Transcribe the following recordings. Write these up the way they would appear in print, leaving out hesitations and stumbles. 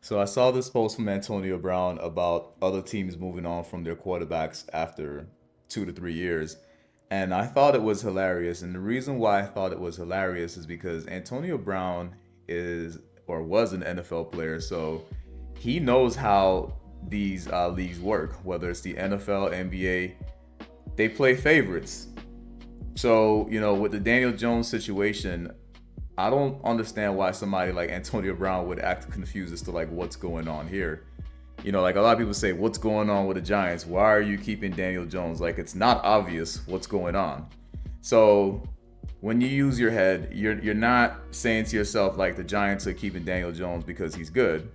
So I saw this post from Antonio Brown about other teams moving on from their quarterbacks after 2 to 3 years. And I thought it was hilarious. And the reason why I thought it was hilarious is because Antonio Brown is or was an NFL player. So he knows how these leagues work, whether it's the NFL, NBA. They play favorites. So, with the Daniel Jones situation, I don't understand why somebody like Antonio Brown would act confused as to like what's going on here. Like a lot of people say, what's going on with the Giants? Why are you keeping Daniel Jones? Like it's not obvious what's going on. So when you use your head, you're not saying to yourself like the Giants are keeping Daniel Jones because he's good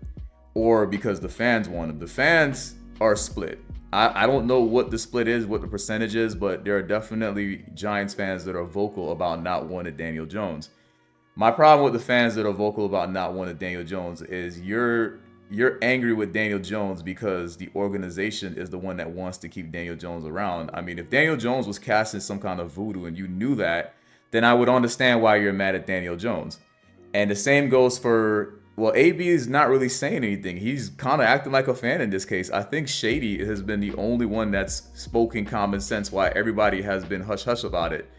or because the fans want him. The fans are split. I don't know what the split is, what the percentage is, but there are definitely Giants fans that are vocal about not wanting Daniel Jones. My problem with the fans that are vocal about not wanting Daniel Jones is you're angry with Daniel Jones because the organization is the one that wants to keep Daniel Jones around. I mean, if Daniel Jones was casting some kind of voodoo and you knew that, then I would understand why you're mad at Daniel Jones. And the same goes for, well, AB is not really saying anything. He's kind of acting like a fan in this case. I think Shady has been the only one that's spoken common sense why everybody has been hush hush about it.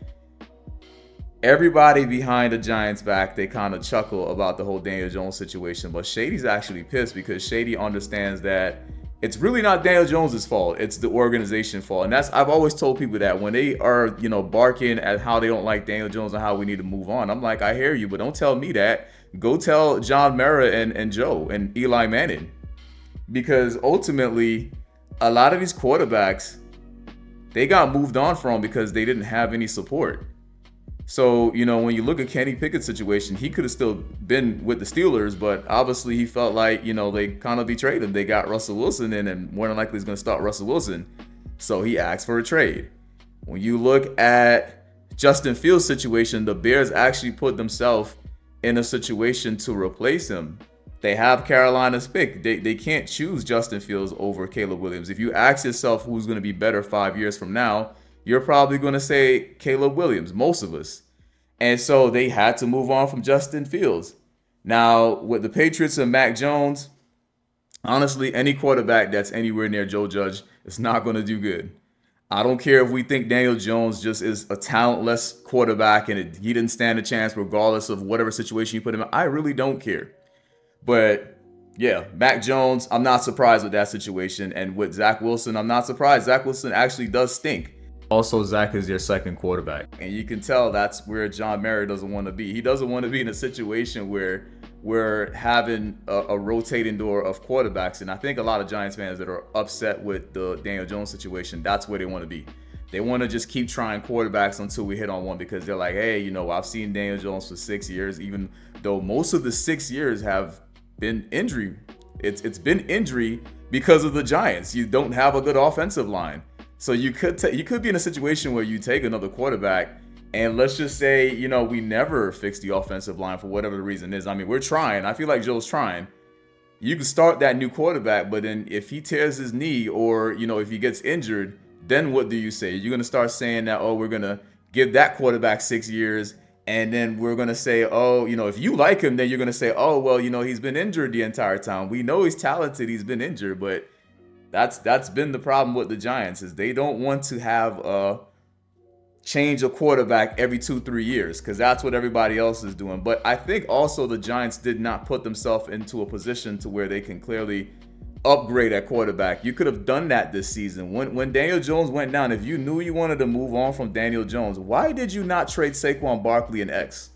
Everybody behind the Giants' back, they kind of chuckle about the whole Daniel Jones situation, but Shady's actually pissed because Shady understands that it's really not Daniel Jones's fault. It's the organization's fault. And I've always told people that when they are, barking at how they don't like Daniel Jones and how we need to move on. I'm like, I hear you, but don't tell me that. Go tell John Mara and Joe and Eli Manning. Because ultimately, a lot of these quarterbacks, they got moved on from because they didn't have any support. So, when you look at Kenny Pickett's situation, he could have still been with the Steelers, but obviously he felt like, they kind of betrayed him. They got Russell Wilson in, and more than likely he's going to start Russell Wilson. So he asked for a trade. When you look at Justin Fields' situation, the Bears actually put themselves in a situation to replace him. They have Carolina's pick. They can't choose Justin Fields over Caleb Williams. If you ask yourself who's going to be better 5 years from now, you're probably going to say Caleb Williams, most of us. And so they had to move on from Justin Fields. Now, with the Patriots and Mac Jones, honestly, any quarterback that's anywhere near Joe Judge is not going to do good. I don't care if we think Daniel Jones just is a talentless quarterback and he didn't stand a chance regardless of whatever situation you put him in. I really don't care. But yeah, Mac Jones, I'm not surprised with that situation. And with Zach Wilson, I'm not surprised. Zach Wilson actually does stink. Also, Zach is your second quarterback. And you can tell that's where John Mara doesn't want to be. He doesn't want to be in a situation where we're having a rotating door of quarterbacks. And I think a lot of Giants fans that are upset with the Daniel Jones situation, that's where they want to be. They want to just keep trying quarterbacks until we hit on one because they're like, hey, I've seen Daniel Jones for 6 years, even though most of the 6 years have been injury. It's been injury because of the Giants. You don't have a good offensive line. So you could be in a situation where you take another quarterback and let's just say, we never fix the offensive line for whatever the reason is. I mean, we're trying. I feel like Joe's trying. You can start that new quarterback, but then if he tears his knee or, if he gets injured, then what do you say? You're going to start saying that, oh, we're going to give that quarterback 6 years. And then we're going to say, oh, if you like him, then you're going to say, oh, well, he's been injured the entire time. We know he's talented. He's been injured, but that's been the problem with the Giants is they don't want to have a change a quarterback every 2-3 years because that's what everybody else is doing. But I think also the Giants did not put themselves into a position to where they can clearly upgrade at quarterback. You could have done that this season. When Daniel Jones went down, if you knew you wanted to move on from Daniel Jones, why did you not trade Saquon Barkley and X?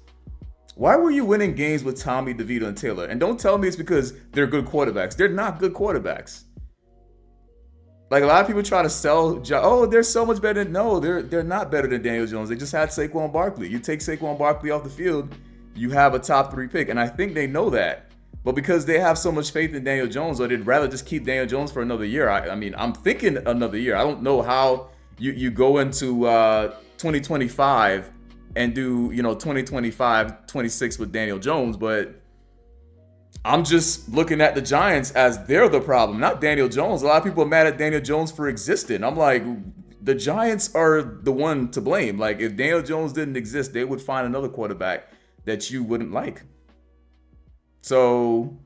Why were you winning games with Tommy DeVito and Taylor? And don't tell me it's because they're good quarterbacks. They're not good quarterbacks. Like a lot of people try to sell, oh, they're so much better. No, they're not better than Daniel Jones. They just had Saquon Barkley. You take Saquon Barkley off the field, you have a top 3 pick. And I think they know that. But because they have so much faith in Daniel Jones, or they'd rather just keep Daniel Jones for another year. I mean, I'm thinking another year. I don't know how you go into 2025 and do, 2025, 26 with Daniel Jones, but I'm just looking at the Giants as they're the problem, not Daniel Jones. A lot of people are mad at Daniel Jones for existing. I'm like, the Giants are the one to blame. Like, if Daniel Jones didn't exist, they would find another quarterback that you wouldn't like. So,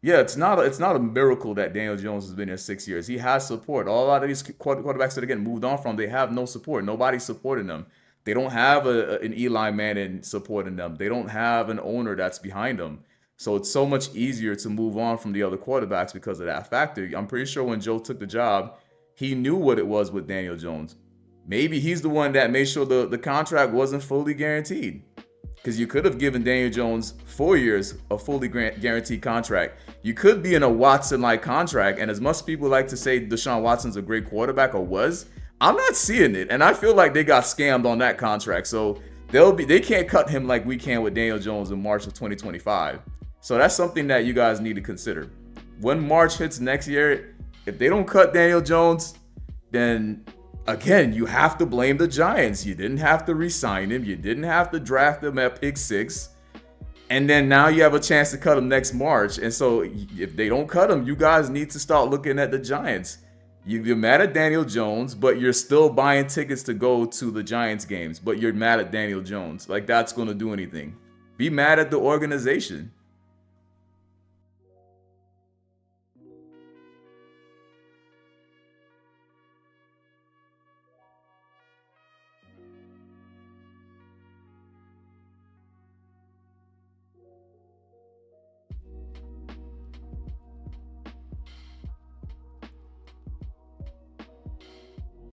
Yeah, it's not a miracle that Daniel Jones has been here 6 years. He has support. A lot of these quarterbacks that are getting moved on from, they have no support. Nobody's supporting them. They don't have an Eli Manning supporting them. They don't have an owner that's behind them. So it's so much easier to move on from the other quarterbacks because of that factor. I'm pretty sure when Joe took the job, he knew what it was with Daniel Jones. Maybe he's the one that made sure the contract wasn't fully guaranteed. Because you could have given Daniel Jones 4 years of fully guaranteed contract. You could be in a Watson-like contract, and as much people like to say Deshaun Watson's a great quarterback or was, I'm not seeing it, and I feel like they got scammed on that contract. So they can't cut him like we can with Daniel Jones in March of 2025. So that's something that you guys need to consider. When March hits next year, if they don't cut Daniel Jones, then again, you have to blame the Giants. You didn't have to re-sign him. You didn't have to draft him at pick 6. And then now you have a chance to cut him next March. And so if they don't cut him, you guys need to start looking at the Giants. You're mad at Daniel Jones, but you're still buying tickets to go to the Giants games. But you're mad at Daniel Jones. Like, that's going to do anything. Be mad at the organization.